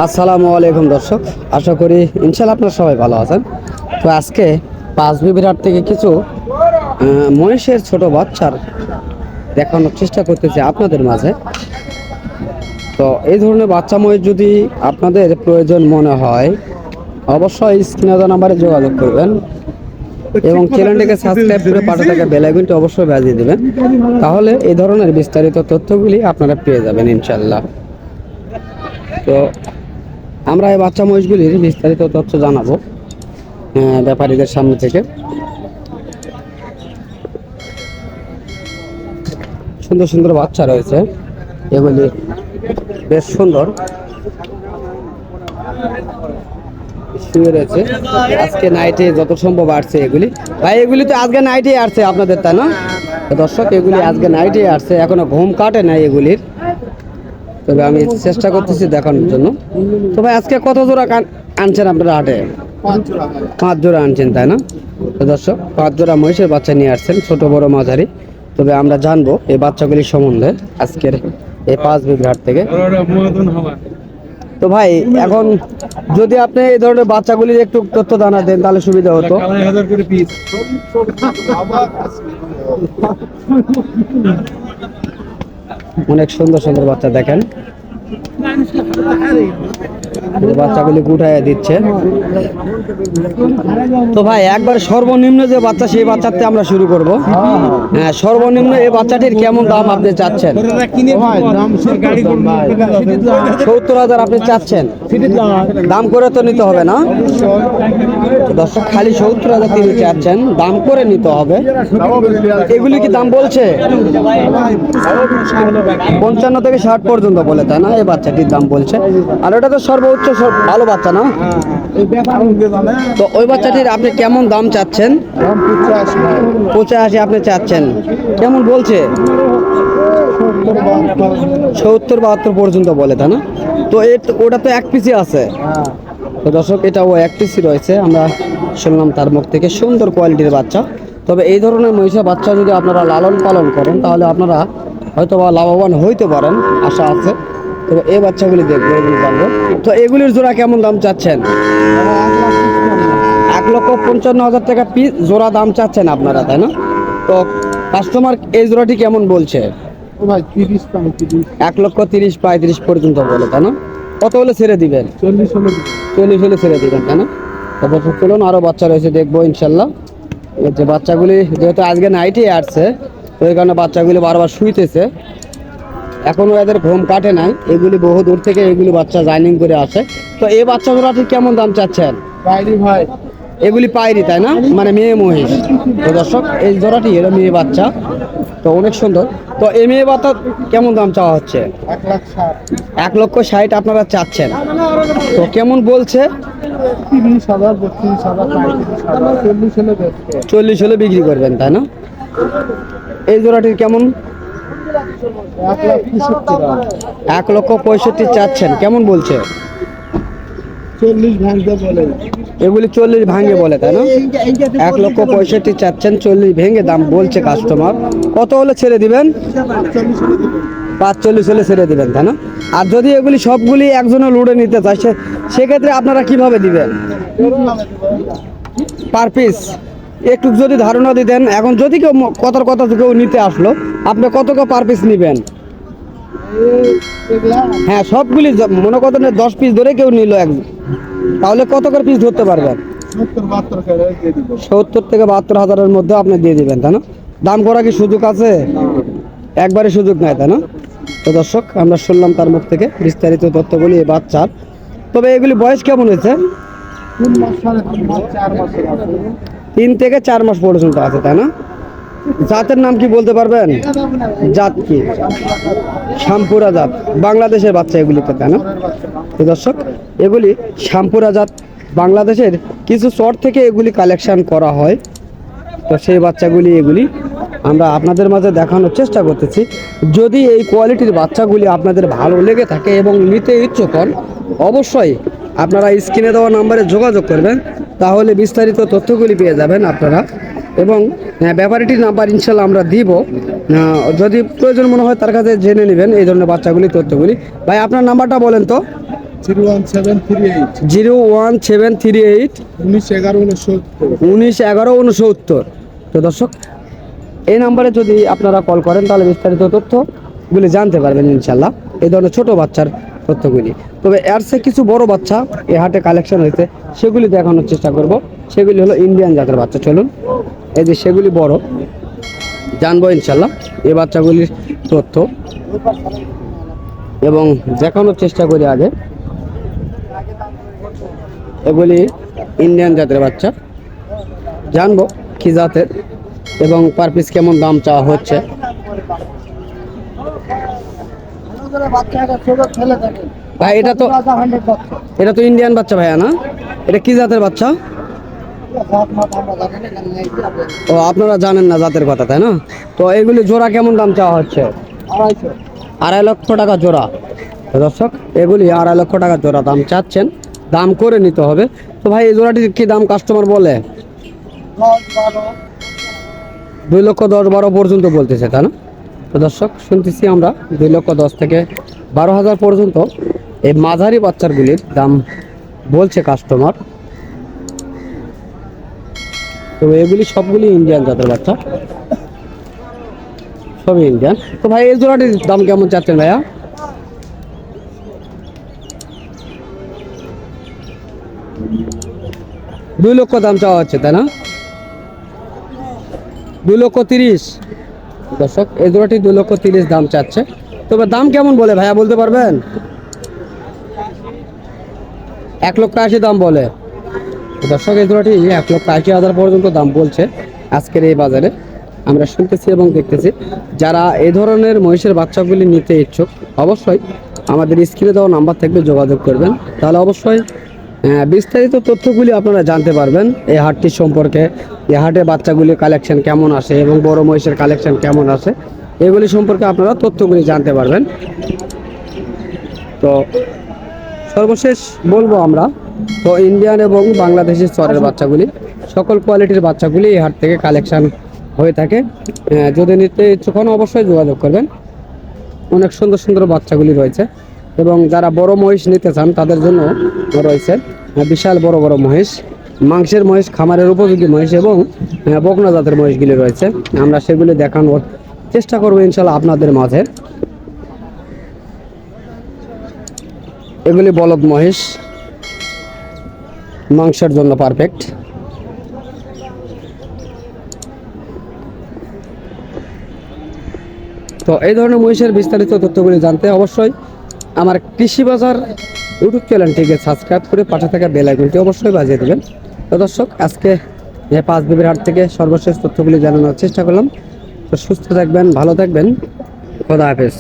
আসসালামু আলাইকুম দর্শক, আশা করি ইনশাল্লাহ আপনারা সবাই ভালো আছেন। তো আজকে পাঁচবিবিরহাট থেকে কিছু মহিষের ছোট বাচ্চার দেখানোর চেষ্টা করতেছি আপনাদের মাঝে। তো এই ধরনের বাচ্চা মহিষ যদি আপনাদের প্রয়োজন মনে হয় অবশ্যই স্ক্রিনে দেওয়া নাম্বারে যোগাযোগ করবেন এবং চ্যানেলটিকে সাবস্ক্রাইব করে পাশে থাকা বেল আইকনটি অবশ্যই বাজিয়ে দেবেন, তাহলে এই ধরনের বিস্তারিত তথ্যগুলি আপনারা পেয়ে যাবেন ইনশাল্লাহ। তো আমরা এই বাচ্চা মহিষগুলির বিস্তারিত তথ্য জানাবো ব্যাপারীদের সামনে থেকে। সুন্দর সুন্দর বাচ্চা রয়েছে, এগুলি বেশ সুন্দর শুয়ে রয়েছে। আজকে নাইটে যত সম্ভব আসছে এগুলি। ভাই এগুলি তো আজকে নাইটে আসছে আপনাদের, তাই না? দর্শক এগুলি আজকে নাইটে আসছে, এখনো ঘুম কাটে নাই এগুলির, তবে আমি চেষ্টা করতেছি দেখানোর জন্য। তো ভাই আজকে কত জোড়া আনছেন আপনারা হাটে? 5 জোড়া আনছেন, তাই না? তো দর্শক 5 জোড়া মহিষের বাচ্চা নিয়ে আসছেন, ছোট বড় মাঝারি। তবে আমরা জানবো এই বাচ্চাগুলির সম্বন্ধে আজকের এই পাঁচবিবিরহাট থেকে। তো ভাই এখন যদি আপনি এই ধরনের বাচ্চাগুলির একটু তথ্য জানা দেন তাহলে সুবিধা হতো। অনেক সুন্দর সুন্দর বাচ্চা দেখেন, বাচ্চাগুলি গুটাইয়া দিচ্ছে। তো ভাই একবার সর্বনিম্ন যে বাচ্চা সেই বাচ্চাতে আমরা শুরু করব। হ্যাঁ, সর্বনিম্ন এই বাচ্চাটির কেমন দাম আপনি চাচ্ছেন? 70,000 আপনি চাচ্ছেন, দাম করে তো নিতে হবে না দর্শক? খালি 70,000 তিনি চাচ্ছেন, দাম করে নিতে হবে। এগুলি কি দাম বলছে 55 থেকে 60 পর্যন্ত বলে, তাই না? এই বাচ্চাটির দাম বলছে। আর ওটা তো সর্বোচ্চ ভালো বাচ্চা না? তো ওই বাচ্চাটির আপনি কেমন দাম চাচ্ছেন? 85 আপনি চাচ্ছেন, কেমন বলছে? 70-72 পর্যন্ত বলে, তাই না? তো ওটা তো এক পিসি আছে। তো দর্শক এটাও এক পিসি রয়েছে, আমরা শুনলাম তার মুখ থেকে। সুন্দর কোয়ালিটির বাচ্চা। তবে এই ধরনের মহিষের বাচ্চা যদি আপনারা লালন পালন করেন তাহলে আপনারা হয়তো বা লাভবান হইতে পারেন, আশা আছে। তবে এই বাচ্চাগুলি দেখবো, এগুলি জানবো। তো এগুলির জোড়া কেমন দাম চাচ্ছেন? 1,55,000 টাকা পিস জোড়া দাম চাচ্ছেন আপনারা, তাই না? তো কাস্টমার এই জোড়াটি কেমন বলছে? 1,30,000-1,35,000 পর্যন্ত বলে, তাই না? কত হলে ছেড়ে দিবেন? 40 হলে ছেড়ে দিবেন, তাই না? তারপর চলুন আরো বাচ্চা রয়েছে দেখবো ইনশাল্লাহ। এই যে বাচ্চাগুলি যেহেতু আজকে নাইটে আসছে, তো এই কারণে বাচ্চাগুলি বারবার শুইতেছে, এখনো এদের ঘুম কাটে নাই। এগুলি বহু দূর থেকে এগুলি বাচ্চা জাইনিং করে আসে। তো এই বাচ্চা জোড়াটি কেমন দাম চাচ্ছেন? ভাই এগুলি পায়রি, তাই না? মানে মেয়ে মহিষ। তো দর্শক এই জোড়াটি এর মেয়ে বাচ্চা, তো অনেক সুন্দর। তো এই মেয়ে বাচ্চা কেমন দাম চাওয়া হচ্ছে? 1,60,000 আপনারা চাচ্ছেন, তো কেমন বলছে? 40 হলে বিক্রি করবেন, তাই না? এই জোড়াটির কেমন? 1,65,000 চাচ্ছেন, কেমন বলছে? 40 ভাঙতে বলে। এগুলি 40 ভাঙে বলে, তাই না? 1,65,000 চাচ্ছেন, 40 ভেঙে দাম বলছে কাস্টমার। কত হলে ছেড়ে দিবেন? 45 হলে ছেড়ে দিবেন, তাই না? আর যদি এগুলি সবগুলি একজনে লুড়ে নিতে চায় সেক্ষেত্রে আপনারা কিভাবে দিবেন পার পিস? একটু যদি ধারণা দিতেন। এখন যদি কেউ কথা কেউ নিতে আসলো, আপনি কত পার পিস নেবেন? হ্যাঁ, সবগুলি মনে করেন 10 পিস ধরে কেউ নিল একজন, তাহলে কত করে পিস ধরতে পারবেন? 70 থেকে 72,000-এর মধ্যে আপনি দিয়ে দিবেন, তাই না? দাম করা কি সুযোগ আছে? একবারে সুযোগ নাই, তাই না? তো দর্শক আমরা শুনলাম তার মুখ থেকে বিস্তারিত তথ্যগুলি এই বাচ্চার। তবে এগুলি বয়স কেমন হয়েছে? 3 থেকে 4 মাস পর্যন্ত আছে, তাই না? জাতের নাম কি বলতে পারবেন? জাত কি? শ্যামপুরা জাত, বাংলাদেশের বাচ্চা এগুলিতে, তাই না? তো দর্শক এগুলি শ্যামপুরা জাত, বাংলাদেশের কিছু চর থেকে এগুলি কালেকশন করা হয়। তো সেই বাচ্চাগুলি এগুলি আমরা আপনাদের মাঝে দেখানোর চেষ্টা করতেছি। যদি এই কোয়ালিটির বাচ্চাগুলি আপনাদের ভালো লেগে থাকে এবং নিতে ইচ্ছুক হন, অবশ্যই আপনারা স্ক্রিনে দেওয়া নাম্বারে যোগাযোগ করবেন, তাহলে বিস্তারিত তথ্যগুলি পেয়ে যাবেন আপনারা। এবং ব্যাপারীটির নাম্বার ইনশাল্লাহ আমরা দিব, যদি প্রয়োজন মনে হয় তার কাছে জেনে নেবেন এই ধরনের বাচ্চাগুলি তথ্যগুলি। ভাই আপনার নাম্বারটা বলেন তো। 01738 01738 1911 69 তো দর্শক, এই নাম্বারে যদি আপনারা কল করেন তাহলে বিস্তারিত তথ্যগুলি জানতে পারবেন ইনশাল্লাহ, এই ধরনের ছোট বাচ্চার তথ্যগুলি। তবে এর চেয়ে কিছু বড় বাচ্চা এই হাটে কালেকশন হয়েছে, সেগুলি দেখানোর চেষ্টা করব। সেগুলি হলো ইন্ডিয়ান জাতের বাচ্চা। চলুন, এই যে সেগুলি বড়, জানবো ইনশাল্লাহ এই বাচ্চাগুলির তথ্য এবং দেখানোর চেষ্টা করি। আগে এগুলি ইন্ডিয়ান জাতের বাচ্চা, জানবো কি জাতের এবং পার পিস কেমন দাম চাওয়া হচ্ছে। ভাই এটা তো ইন্ডিয়ান বাচ্চা ভাইয়া, না? এটা কি জাতের বাচ্চা? ও, আপনারা জানেন না জাতের কথা, তাই না? তো এগুলি জোড়া কেমন দাম চাওয়া হচ্ছে? 2.5 লক্ষ টাকা জোড়া। তো দর্শক, এগুলি 2.5 লক্ষ টাকা জোড়া দাম চাচ্ছেন, দাম করে নিতে হবে। তো ভাই এই জোড়াটির কি দাম কাস্টমার বলে? 2,10,12 পর্যন্ত বলতেছে, তাই না? তো দর্শক, শুনতেছি আমরা 2,10,000 থেকে 12,000 পর্যন্ত এই মাঝারি বাচ্চারগুলির দাম বলছে কাস্টমার। তো এগুলি সবগুলি ইন্ডিয়ান জাতের বাচ্চা, সবই ইন্ডিয়ান। তো ভাই এই জোড়াটির দাম কেমন চাচ্ছেন ভাইয়া? 2 লক্ষ দাম চাওয়া হচ্ছে, তাই না? 2,30,000। দর্শক, এই জোড়াটি 2,30,000 দাম চাচ্ছে। তবে দাম কেমন বলে ভাইয়া, বলতে পারবেন? 1,80,000 দাম বলে। দর্শক, এই জোড়াটি 1,80,000 পর্যন্ত দাম বলছে আজকের এই বাজারে, আমরা শুনতেছি এবং দেখতেছি। যারা এই ধরনের মহিষের বাচ্চাগুলি নিতে ইচ্ছুক, অবশ্যই আমাদের স্ক্রিনে দেওয়া নাম্বার থাকবে, যোগাযোগ করবেন। তাহলে অবশ্যই বিস্তারিত তথ্যগুলি আপনারা জানতে পারবেন এই হাটটির সম্পর্কে, এই হাটে বাচ্চাগুলির কালেকশন কেমন আসে এবং বড় মহিষের কালেকশন কেমন আসে, এগুলি সম্পর্কে আপনারা তথ্যগুলি জানতে পারবেন। তো সর্বশেষ বলবো আমরা, তো ইন্ডিয়ান এবং বাংলাদেশি স্তরের বাচ্চাগুলি, সকল কোয়ালিটির বাচ্চাগুলি এই হাট থেকে কালেকশন হয়ে থাকে। যদি নিতে ইচ্ছুক হন অবশ্যই যোগাযোগ করবেন। অনেক সুন্দর সুন্দর বাচ্চাগুলি রয়েছে এবং যারা বড় মহিষ নিতে চান তাদের জন্য রয়েছে বিশাল বড় বড় মহিষ, মাংসের মহিষ, খামারের উপযোগী মহিষ এবং বকনা জাতের মহিষগুলি রয়েছে। আমরা সেগুলি দেখানোর চেষ্টা করবো ইনশাল্লাহ আপনাদের মাঝে। এগুলি বলদ মহিষ, মাংসের জন্য পারফেক্ট। তো এই ধরনের মহিষের বিস্তারিত তথ্যগুলি জানতে অবশ্যই আমার কৃষি বাজার ইউটিউব চ্যানেলটিকে সাবস্ক্রাইব করে পাশে থাকা বেল আইকনটি অবশ্যই বাজিয়ে দেবেন। তো দর্শক, আজকে পাঁচ বিবির হাট থেকে সর্বশেষ তথ্যগুলি জানানোর চেষ্টা করলাম। তো সুস্থ থাকবেন, ভালো থাকবেন, খোদা হাফেজ।